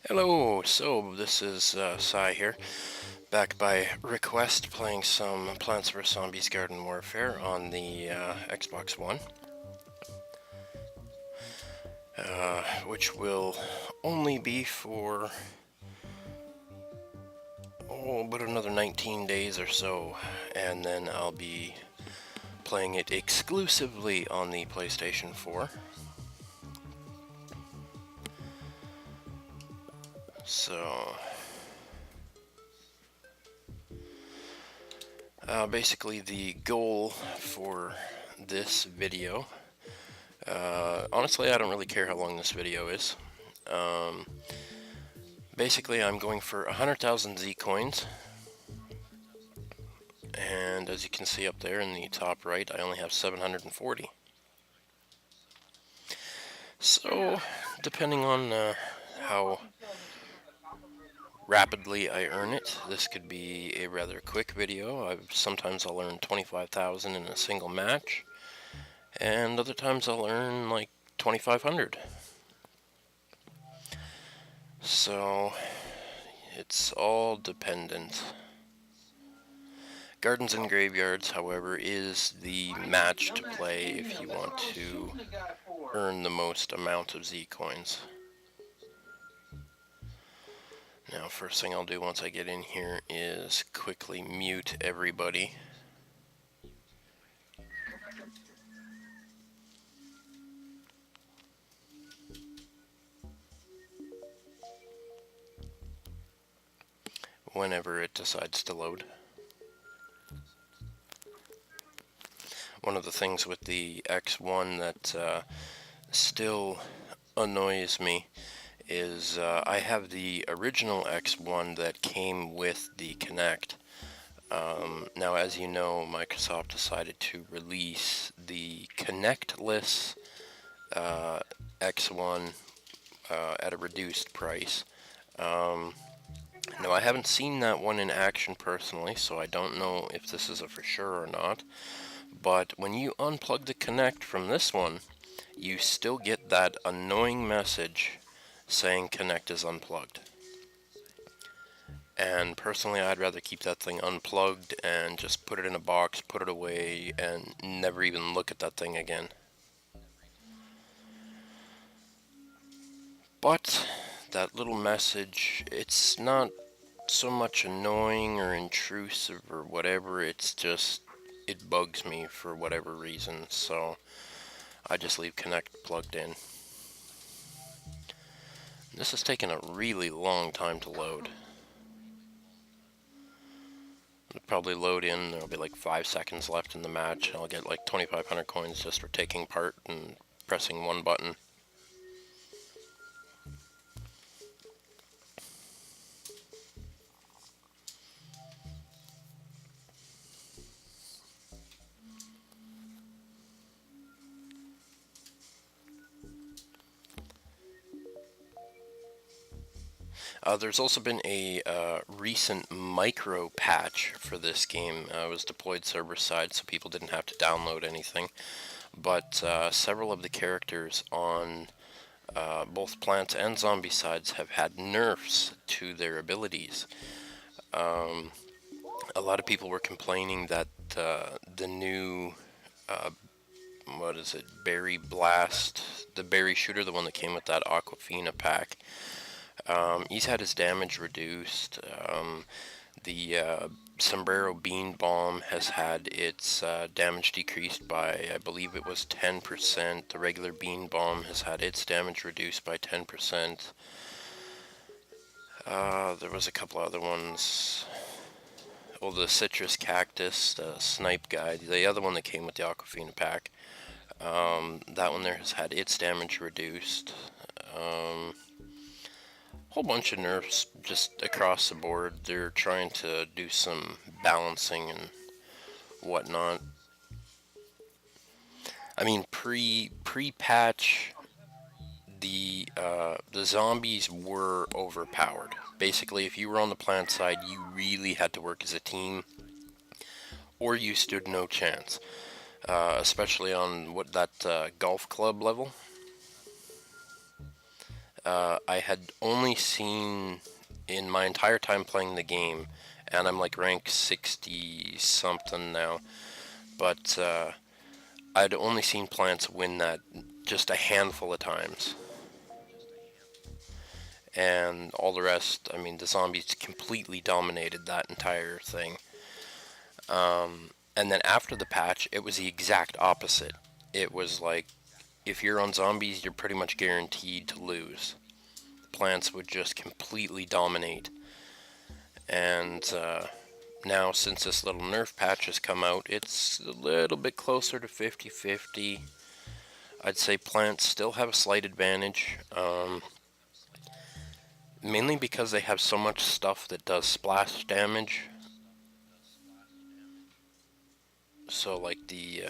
Hello, so this is Sai here, back by request playing some Plants vs. Zombies Garden Warfare on the Xbox One, which will only be for, about another 19 days or so, and then I'll be playing it exclusively on the PlayStation 4. So, basically the goal for this video, honestly I don't really care how long this video is. Basically I'm going for 100,000 Zcoins, and as you can see up there in the top right, I only have 740. So, depending on how rapidly I earn it, this could be a rather quick video. Sometimes I'll earn 25,000 in a single match, and other times I'll earn like 2,500. So, it's all dependent. Gardens and Graveyards, however, is the match to play if you want to earn the most amount of Z-Coins. Now, first thing I'll do once I get in here is quickly mute everybody. Whenever it decides to load. One of the things with the X1 that still annoys me is I have the original X1 that came with the Kinect. Now, as you know, Microsoft decided to release the Kinect-less X1 at a reduced price. Now, I haven't seen that one in action personally, so I don't know if this is a for sure or not. But when you unplug the Kinect from this one, you still get that annoying message saying Kinect is unplugged. And personally, I'd rather keep that thing unplugged and just put it in a box, put it away, and never even look at that thing again. But that little message, it's not so much annoying or intrusive or whatever, it's just, it bugs me for whatever reason, so I just leave Kinect plugged in. This has taken a really long time to load. It'll probably load in, there'll be like 5 seconds left in the match, and I'll get like 2,500 coins just for taking part and pressing one button. There's also been a recent micro patch for this game. It was deployed server side, so people didn't have to download anything. But several of the characters on both plants and zombie sides have had nerfs to their abilities. A lot of people were complaining that the new what is it, Berry Blast, the Berry Shooter, the one that came with that Aquafina pack, he's had his damage reduced. The Sombrero Bean Bomb has had its damage decreased by, I believe it was 10%. The regular Bean Bomb has had its damage reduced by 10%. There was a couple other ones. Well, the Citrus Cactus, the Snipe guy, the other one that came with the Aquafina pack. That one there has had its damage reduced. Whole bunch of nerfs just across the board. They're trying to do some balancing and whatnot. I mean, pre-patch, the zombies were overpowered. Basically, if you were on the plant side, you really had to work as a team, or you stood no chance. Especially on that golf club level. I had only seen in my entire time playing the game, and I'm like rank 60 something now, but I'd only seen plants win that just a handful of times. And all the rest, I mean, the zombies completely dominated that entire thing. And then after the patch, it was the exact opposite. It was like, if you're on zombies, you're pretty much guaranteed to lose. Plants would just completely dominate. And now, since this little nerf patch has come out, it's a little bit closer to 50-50. I'd say plants still have a slight advantage. Mainly because they have so much stuff that does splash damage. So like the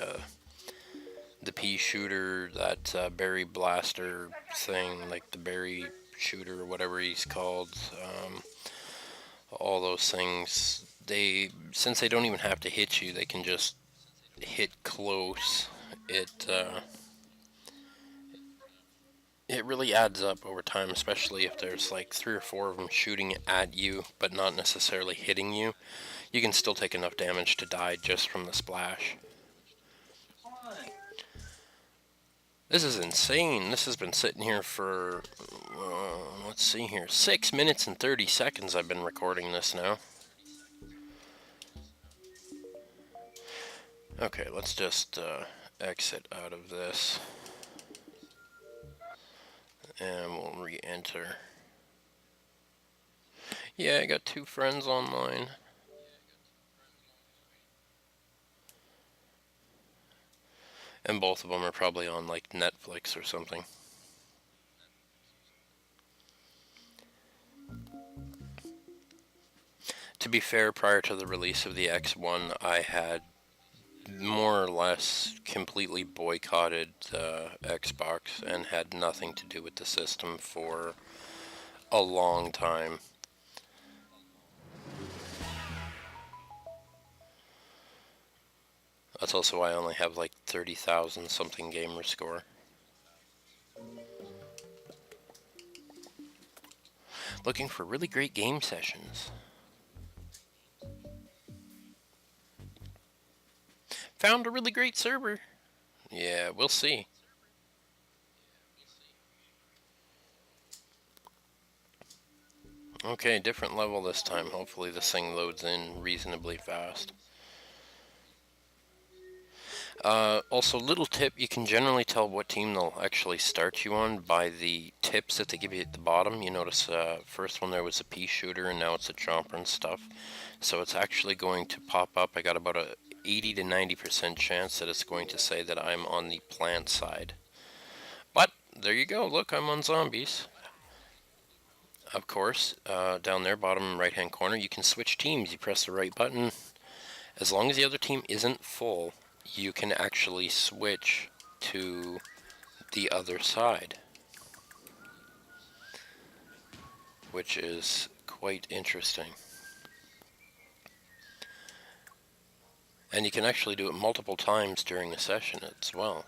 pea shooter, that berry blaster thing, like the berry shooter or whatever he's called, all those things, since they don't even have to hit you, they can just hit close. It really adds up over time, especially if there's like 3 or 4 of them shooting at you but not necessarily hitting you. You can still take enough damage to die just from the splash. This is insane. This has been sitting here for, let's see here, 6 minutes and 30 seconds I've been recording this now. Okay, let's just exit out of this. And we'll re-enter. Yeah, I got 2 friends online. And both of them are probably on like Netflix or something. To be fair, prior to the release of the X1, I had more or less completely boycotted Xbox and had nothing to do with the system for a long time. That's also why I only have like 30,000 something gamer score. Looking for really great game sessions. Found a really great server. Yeah, we'll see. Okay, different level this time. Hopefully this thing loads in reasonably fast. Also, little tip, you can generally tell what team they'll actually start you on by the tips that they give you at the bottom. You notice first one there was a pea shooter and now it's a chomper and stuff. So it's actually going to pop up. I got about a 80 to 90% chance that it's going to say that I'm on the plant side. But there you go, look, I'm on zombies. Of course, down there, bottom right hand corner, you can switch teams. You press the right button. As long as the other team isn't full, you can actually switch to the other side, which is quite interesting. And you can actually do it multiple times during the session as well.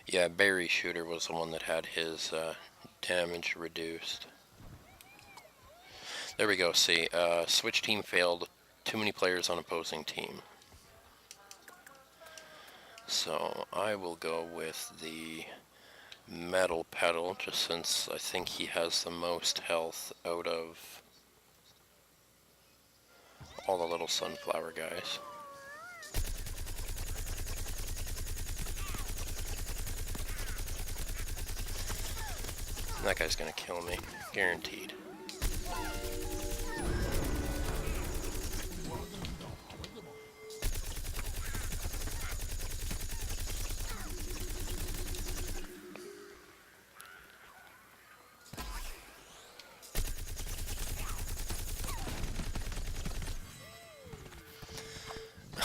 Yeah, berry shooter was the one that had his damage reduced. There we go, see, switch team failed, too many players on opposing team. So I will go with the metal pedal, just since I think he has the most health out of all the little sunflower guys. That guy's gonna kill me, guaranteed.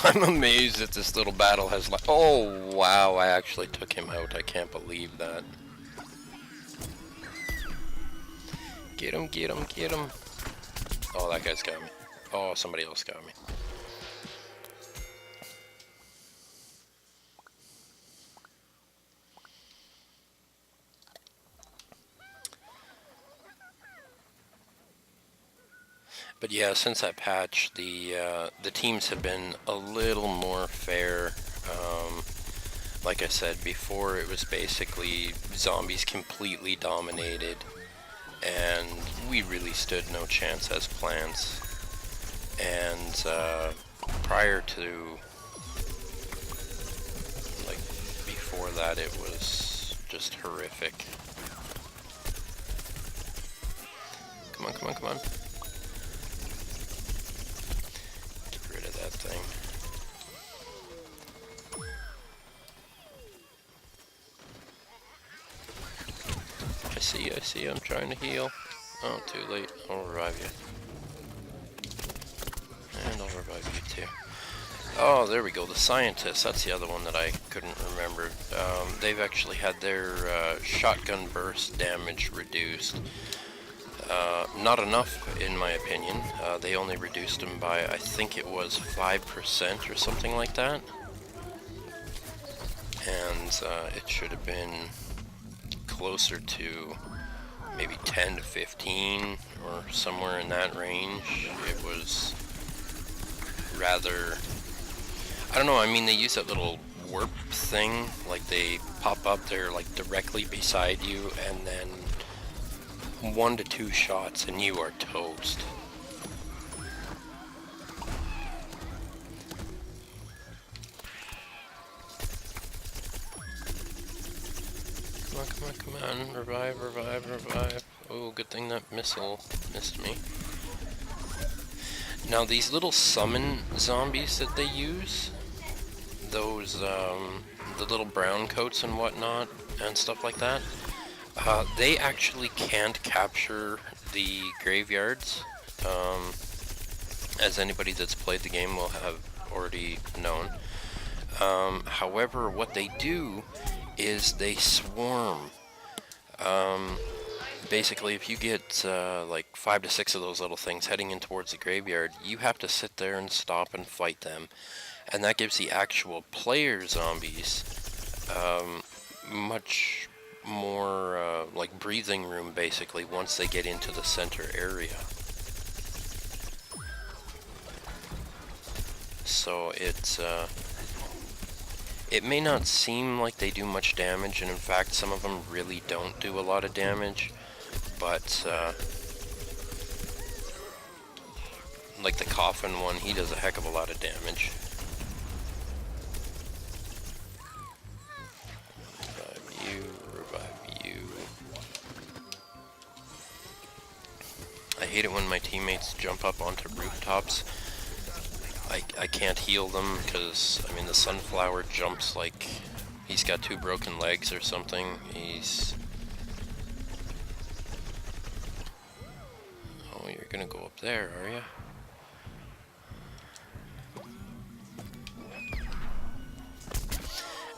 I'm amazed that this little battle has like, oh wow, I actually took him out. I can't believe that. Get him, get him, get him. Oh, that guy's got me. Oh, somebody else got me. But yeah, since that patch, the teams have been a little more fair. Like I said before, it was basically zombies completely dominated, and we really stood no chance as plants. And prior to, like, before that, it was just horrific. Come on, come on, come on. Get rid of that thing. I see, I'm trying to heal. Oh, too late. I'll revive you. And I'll revive you too. Oh, there we go, the scientists. That's the other one that I couldn't remember. They've actually had their shotgun burst damage reduced. Not enough, in my opinion. They only reduced them by, I think it was 5% or something like that. And it should have been closer to maybe 10 to 15 or somewhere in that range. It was rather, I don't know, I mean, they use that little warp thing, like they pop up there like directly beside you, and then 1 to 2 shots and you are toast. Come on, come on, come on, revive, revive, revive. Oh, good thing that missile missed me. Now these little summon zombies that they use, those, the little brown coats and whatnot, and stuff like that, they actually can't capture the graveyards, as anybody that's played the game will have already known. However, what they do is they swarm. Basically, if you get like 5 to 6 of those little things heading in towards the graveyard, you have to sit there and stop and fight them. And that gives the actual player zombies much more like breathing room, basically, once they get into the center area. So it's it may not seem like they do much damage, and in fact some of them really don't do a lot of damage, but like the coffin one, he does a heck of a lot of damage. Revive you. I hate it when my teammates jump up onto rooftops. I can't heal them because, I mean, the sunflower jumps like he's got 2 broken legs or something. He's... Oh, you're gonna go up there, are you?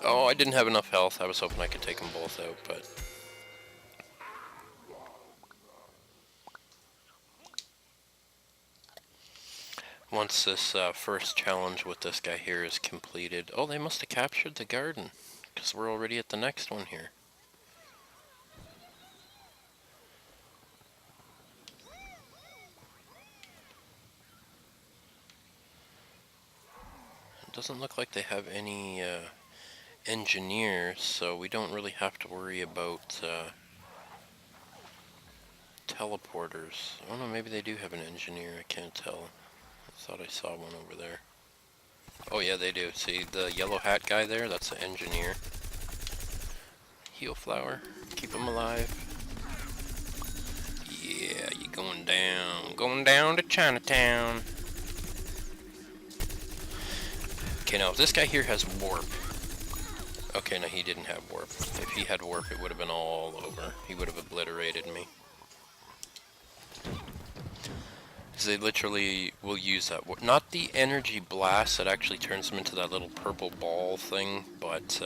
Oh, I didn't have enough health. I was hoping I could take them both out, but... Once this first challenge with this guy here is completed... Oh, they must have captured the garden, because we're already at the next one here. It doesn't look like they have any engineers, so we don't really have to worry about teleporters. Oh no, maybe they do have an engineer, I can't tell. I thought I saw one over there. Oh yeah, they do. See the yellow hat guy there? That's the engineer. Heal flower. Keep him alive. Yeah, you going down. Going down to Chinatown. Okay, now if this guy here has warp. Okay, no, he didn't have warp. If he had warp, it would have been all over. He would have obliterated me. Because they literally will use that. Not the energy blast that actually turns them into that little purple ball thing, but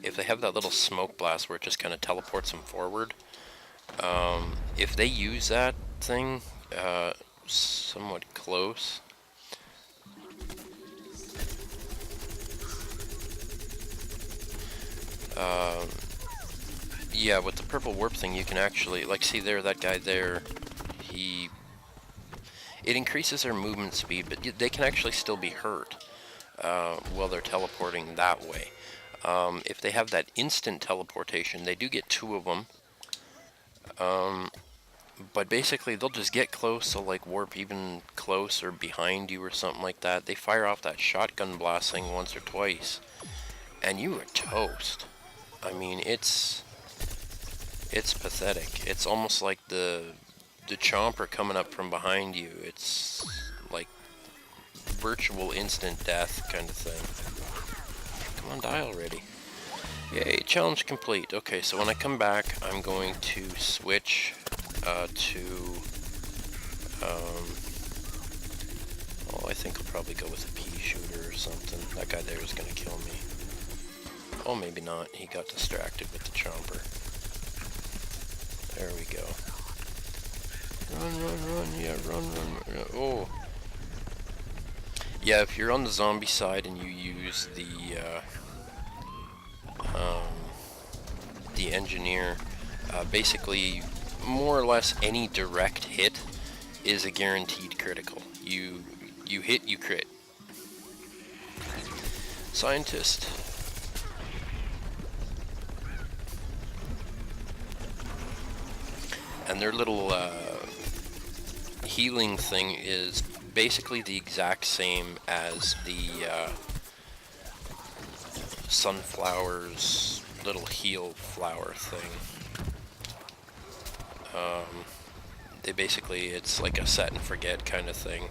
if they have that little smoke blast where it just kind of teleports them forward, if they use that thing somewhat close, yeah, with the purple warp thing you can actually, like, see there, that guy there, he... It increases their movement speed, but they can actually still be hurt while they're teleporting that way. If they have that instant teleportation, they do get 2 of them. But basically, they'll just get close, so like warp even close or behind you or something like that. They fire off that shotgun blast thing once or twice, and you are toast. I mean, it's pathetic. It's almost like the chomper coming up from behind you. It's like virtual instant death kind of thing. Come on, die already. Yay, challenge complete. Okay, so when I come back, I'm going to switch to, I think I'll probably go with a pea shooter or something. That guy there is going to kill me. Oh, maybe not. He got distracted with the chomper. There we go. Run, yeah, run. Oh. Yeah, if you're on the zombie side and you use the engineer, basically, more or less any direct hit is a guaranteed critical. You hit, you crit. Scientist. And their little healing thing is basically the exact same as the sunflower's little heal flower thing. They basically, it's like a set and forget kind of thing.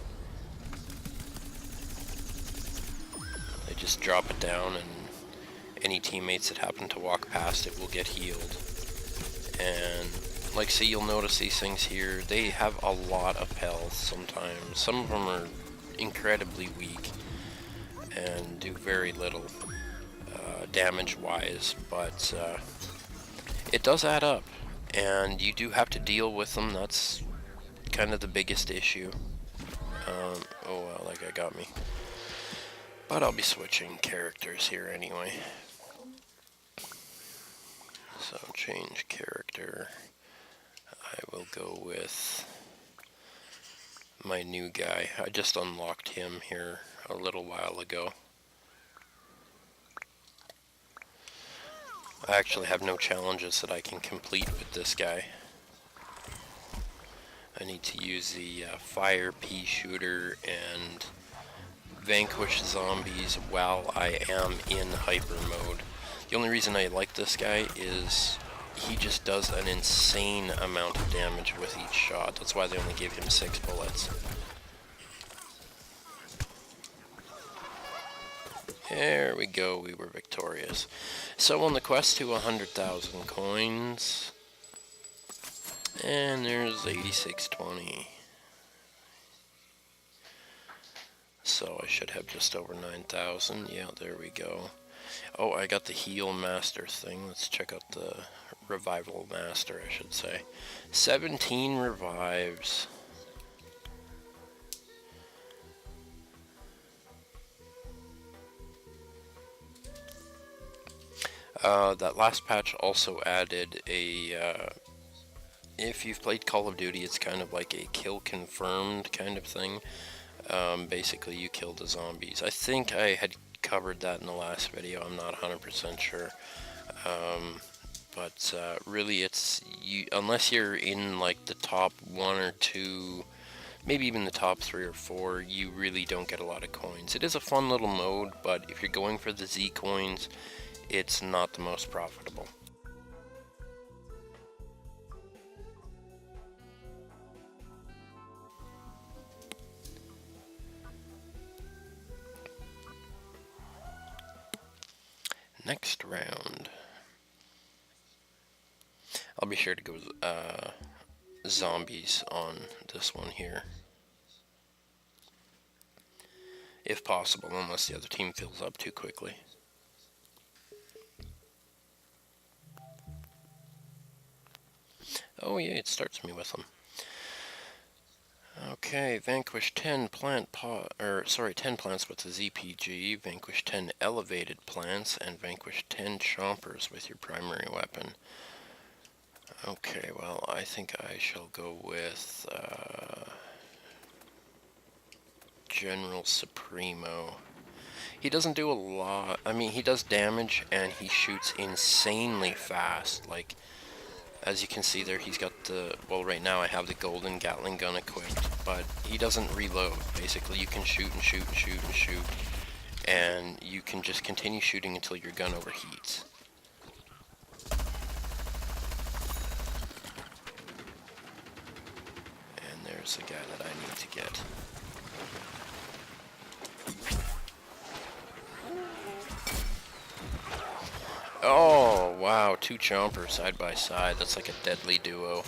They just drop it down and any teammates that happen to walk past it will get healed. And like, see, you'll notice these things here, they have a lot of health sometimes. Some of them are incredibly weak and do very little damage-wise, but it does add up, and you do have to deal with them. That's kind of the biggest issue. Oh well, that guy got me. But I'll be switching characters here anyway. So, change character. I will go with my new guy. I just unlocked him here a little while ago. I actually have no challenges that I can complete with this guy. I need to use the fire pea shooter and vanquish zombies while I am in hyper mode. The only reason I like this guy is he just does an insane amount of damage with each shot. That's why they only gave him 6 bullets. There we go, we were victorious. So on the quest to 100,000 coins, and there's 8620. So I should have just over 9,000. Yeah, there we go. Oh, I got the heal master thing. Let's check out the revival master, I should say. 17 revives. That last patch also added a, if you've played Call of Duty, it's kind of like a kill confirmed kind of thing. Basically, you kill the zombies. I think I had covered that in the last video. I'm not 100% sure. But really, it's you, unless you're in like the top 1 or 2, maybe even the top 3 or 4, you really don't get a lot of coins. It is a fun little mode, but if you're going for the Zcoins, it's not the most profitable. Next round. I'll be sure to go zombies on this one here. If possible, unless the other team fills up too quickly. Oh yeah, it starts me with them. Okay, vanquish 10 10 plants with the ZPG, vanquish 10 elevated plants, and vanquish 10 chompers with your primary weapon. Okay, well, I think I shall go with General Supremo. He doesn't do a lot. I mean, he does damage and he shoots insanely fast. Like, as you can see there, he's got the, well, right now I have the golden Gatling gun equipped, but he doesn't reload. Basically, you can shoot and shoot and shoot and shoot, and you can just continue shooting until your gun overheats. And there's the guy that I need to get. Oh, wow, 2 chompers side by side. That's like a deadly duo.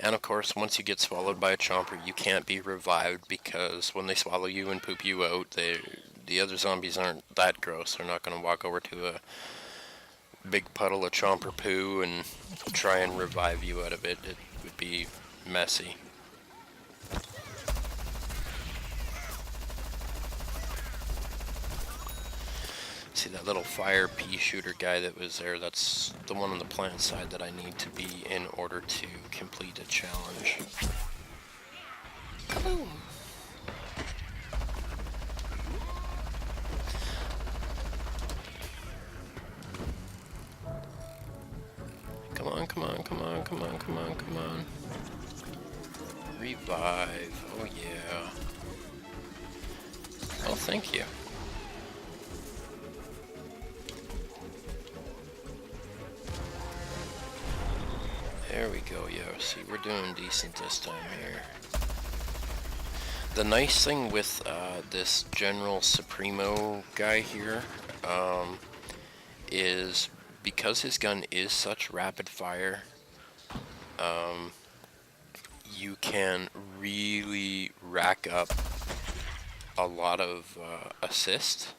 And of course, once you get swallowed by a chomper, you can't be revived, because when they swallow you and poop you out, the other zombies aren't that gross. They're not going to walk over to a big puddle of chomper poo and try and revive you out of it. It would be messy. See that little fire pea shooter guy that was there? That's the one on the plant side that I need to be in order to complete a challenge. Kaboom! Come on, come on, come on, come on, come on, come on. Revive. Oh yeah. Oh, thank you. There we go, yeah, see, we're doing decent this time here. The nice thing with this General Supremo guy here is because his gun is such rapid fire, you can really rack up a lot of assist.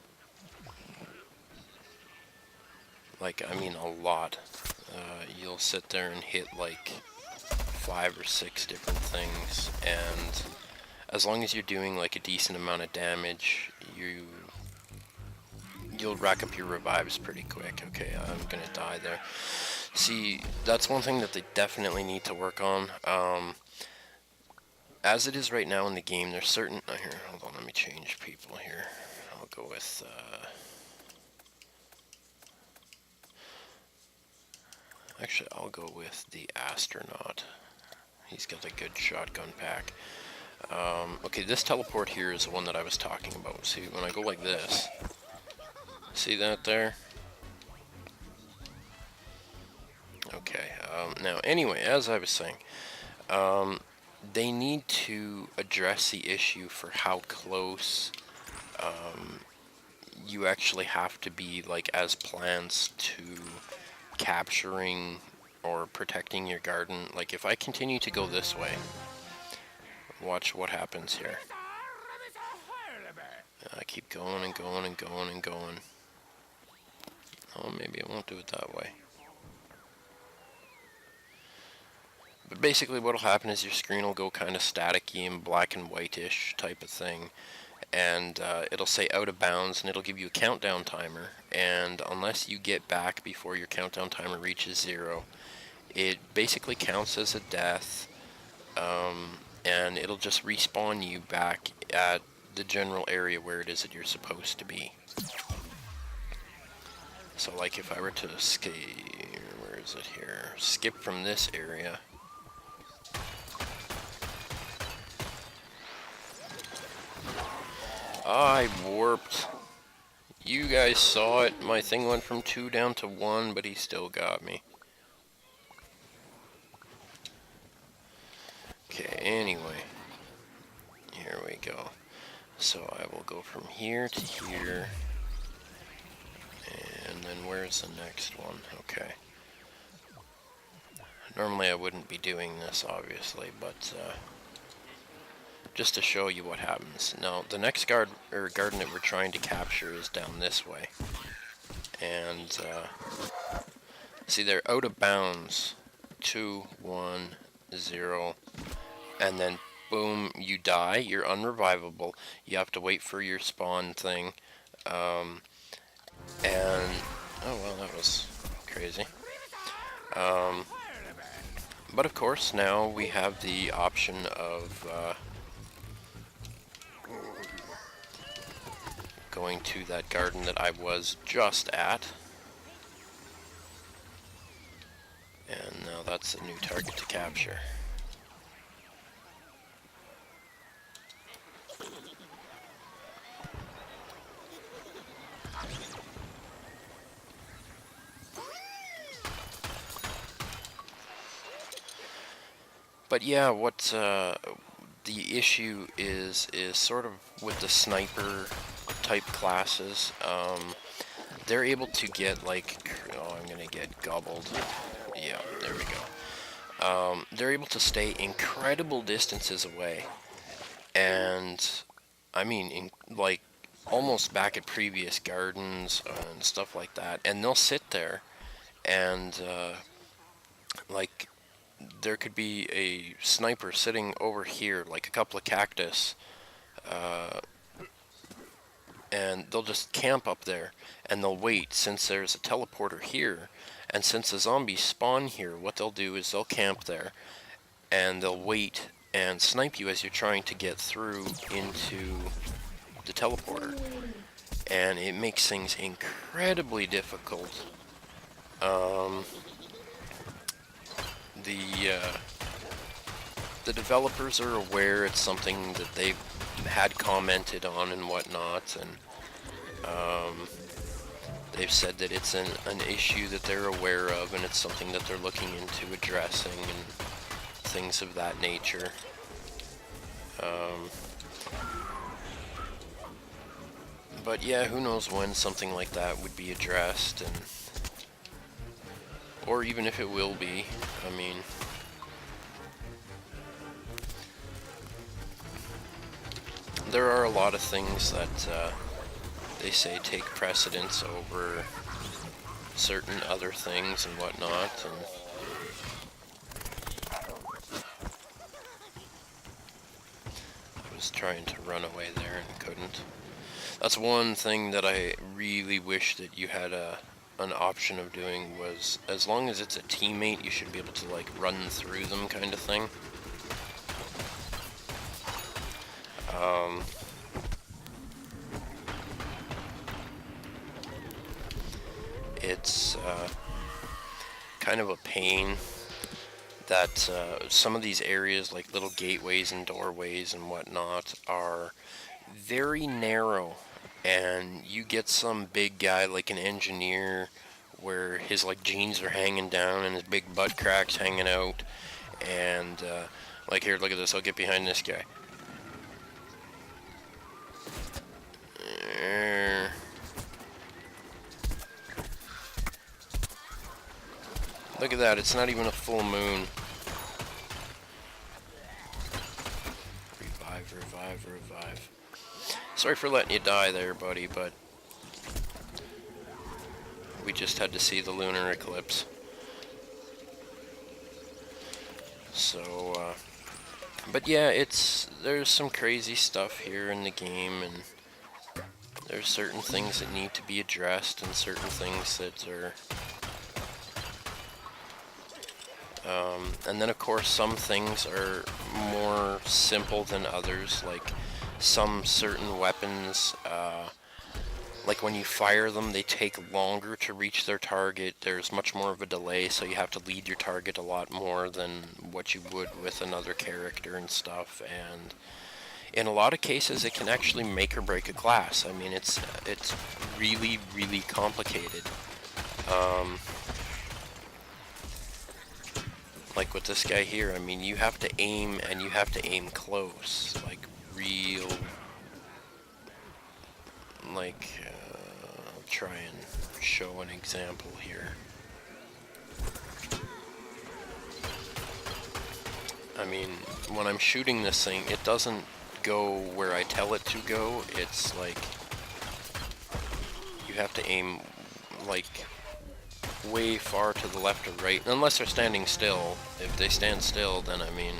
Like, I mean a lot. You'll sit there and hit like 5 or 6 different things, and as long as you're doing like a decent amount of damage, you'll rack up your revives pretty quick. Okay, I'm gonna die there. See, that's one thing that they definitely need to work on. As it is right now in the game, there's certain... here, hold on, let me change people here. I'll go with... actually, I'll go with the astronaut. He's got a good shotgun pack. Okay, this teleport here is the one that I was talking about. See, when I go like this, see that there? Okay, now anyway, as I was saying, they need to address the issue for how close you actually have to be, like, as plants to capturing or protecting your garden. Like, if I continue to go this way, watch what happens here. I keep going and going and going and going. Oh, maybe I won't do it that way. But basically what'll happen is your screen will go kind of staticky and black and whitish type of thing, and it'll say out of bounds, and it'll give you a countdown timer, and unless you get back before your countdown timer reaches 0, it basically counts as a death, and it'll just respawn you back at the general area where it is that you're supposed to be. So like if I were to escape, where is it here? Skip from this area. I warped. You guys saw it. My thing went from 2 down to 1, but he still got me. Okay, anyway. Here we go. So I will go from here to here. And then where's the next one? Okay. Normally I wouldn't be doing this, obviously, but just to show you what happens. Now, the next garden that we're trying to capture is down this way. And see, they're out of bounds. 2, 1, 0, and then boom, you die. You're unrevivable. You have to wait for your spawn thing. And oh well, that was crazy. But of course, now we have the option of going to that garden that I was just at. And now that's a new target to capture. But yeah, what the issue is sort of with the sniper type classes. They're able to get like, oh, I'm gonna get gobbled. Yeah, there we go. They're able to stay incredible distances away, and I mean, like almost back at previous gardens and stuff like that, and they'll sit there and like there could be a sniper sitting over here, like a couple of cactus, uh, and they'll just camp up there, and they'll wait since there's a teleporter here, and since the zombies spawn here, what they'll do is they'll camp there, and they'll wait and snipe you as you're trying to get through into the teleporter, and it makes things incredibly difficult. The developers are aware it's something that they've had commented on and whatnot, and they've said that it's an issue that they're aware of, and it's something that they're looking into addressing and things of that nature. But yeah, who knows when something like that would be addressed, and or even if it will be. I mean, there are a lot of things that they say take precedence over certain other things and whatnot, and I was trying to run away there and couldn't. That's one thing that I really wish that you had an option of doing, was as long as it's a teammate, you should be able to like run through them kind of thing. It's kind of a pain that some of these areas, like little gateways and doorways and whatnot, are very narrow, and you get some big guy like an engineer where his like jeans are hanging down and his big butt cracks hanging out, and like here, look at this, I'll get behind this guy. Look at that, it's not even a full moon. Revive, revive, revive. Sorry for letting you die there, buddy, but we just had to see the lunar eclipse. So, but yeah, there's some crazy stuff here in the game, and there's certain things that need to be addressed, and certain things that are... and then of course some things are more simple than others, like some certain weapons, like when you fire them, they take longer to reach their target. There's much more of a delay, so you have to lead your target a lot more than what you would with another character and stuff, and in a lot of cases it can actually make or break a class. I mean, it's really, really complicated. Like with this guy here, I mean, you have to aim, and you have to aim close, like real, like, I'll try and show an example here. I mean, when I'm shooting this thing, it doesn't go where I tell it to go. It's like, you have to aim, like, way far to the left or right, unless they're standing still. If they stand still, then I mean,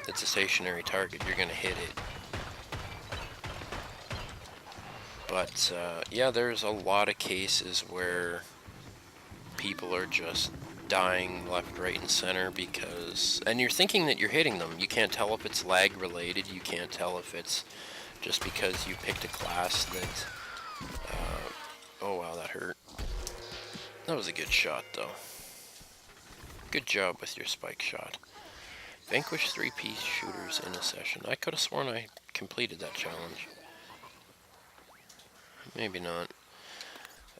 it's a stationary target, you're gonna hit it. But yeah, there's a lot of cases where people are just dying left, right, and center because, and you're thinking that you're hitting them. You can't tell if it's lag related, you can't tell if it's just because you picked a class that, oh wow, that hurt. That was a good shot though. Good job with your spike shot. Vanquish 3-piece shooters in a session. I could have sworn I completed that challenge. Maybe not.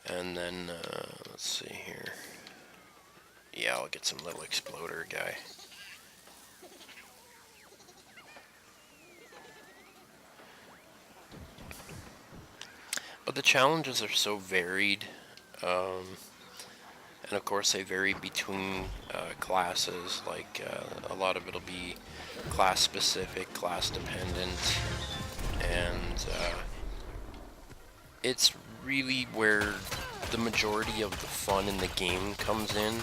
And then, let's see here. Yeah, I'll get some little exploder guy. But the challenges are so varied, and of course they vary between classes. Like a lot of it'll be class specific, class dependent, and it's really where the majority of the fun in the game comes in.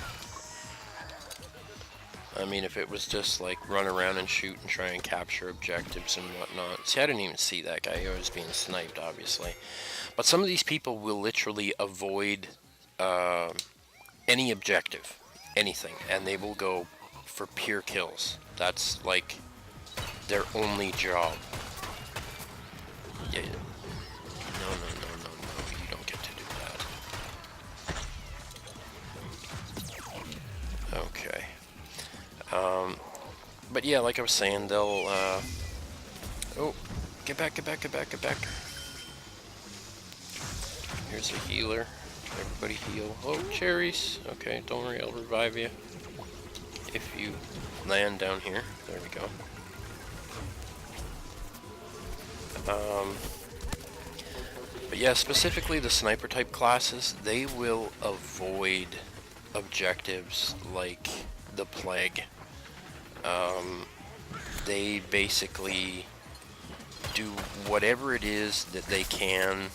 I mean, if it was just like run around and shoot and try and capture objectives and whatnot. See, I didn't even see that guy. He was being sniped, obviously. But some of these people will literally avoid any objective, anything, and they will go for pure kills. That's like their only job. Yeah. No, you don't get to do that. Okay. But yeah, like I was saying, they'll, oh, get back. Here's a healer. Everybody heal. Oh, cherries. Okay, don't worry, I'll revive you. If you land down here. There we go. But yeah, specifically the sniper type classes, they will avoid objectives like the plague. They basically do whatever it is that they can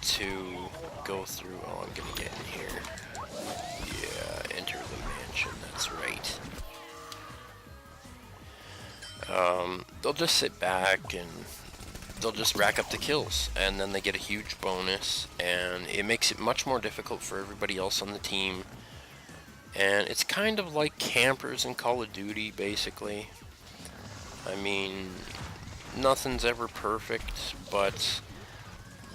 to go through. Oh, I'm gonna get in here. Yeah, enter the mansion, that's right. They'll just sit back and they'll just rack up the kills, and then they get a huge bonus, and it makes it much more difficult for everybody else on the team. And it's kind of like campers in Call of Duty, basically. I mean, nothing's ever perfect, but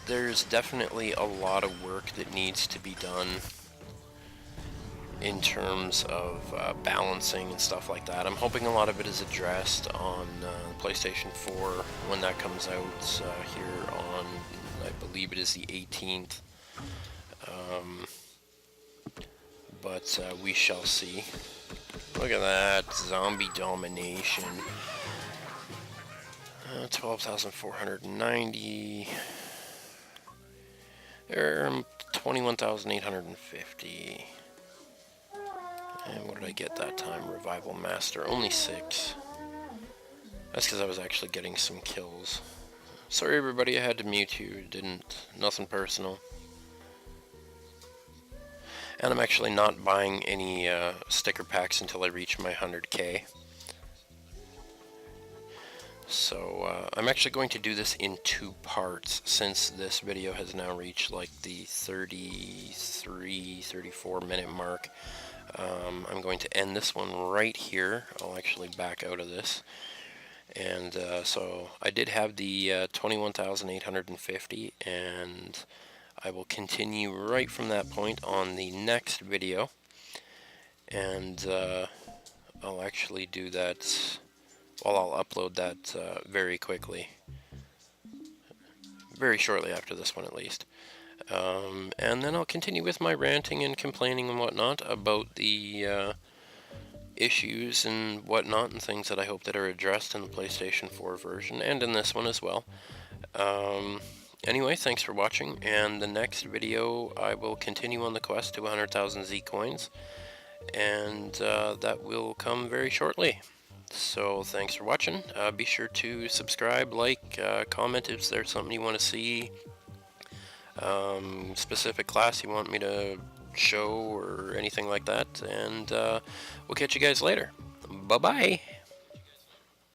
there's definitely a lot of work that needs to be done in terms of balancing and stuff like that. I'm hoping a lot of it is addressed on PlayStation 4 when that comes out here on, I believe it is the 18th. But we shall see. Look at that, zombie domination. 12,490. 21,850. And what did I get that time? Revival Master, only 6. That's because I was actually getting some kills. Sorry everybody, I had to mute you. Nothing personal. And I'm actually not buying any sticker packs until I reach my 100k. So I'm actually going to do this in 2 parts, since this video has now reached like the 34 minute mark. I'm going to end this one right here. I'll actually back out of this. And so I did have the 21,850, and I will continue right from that point on the next video, and I'll actually do that, well, I'll upload that very quickly, very shortly after this one at least, and then I'll continue with my ranting and complaining and whatnot about the issues and whatnot and things that I hope that are addressed in the PlayStation 4 version, and in this one as well. Anyway, thanks for watching, and the next video I will continue on the quest to 100,000 Zcoins, and that will come very shortly. So thanks for watching. Be sure to subscribe, like, comment if there's something you want to see, specific class you want me to show or anything like that, and we'll catch you guys later. Bye-bye.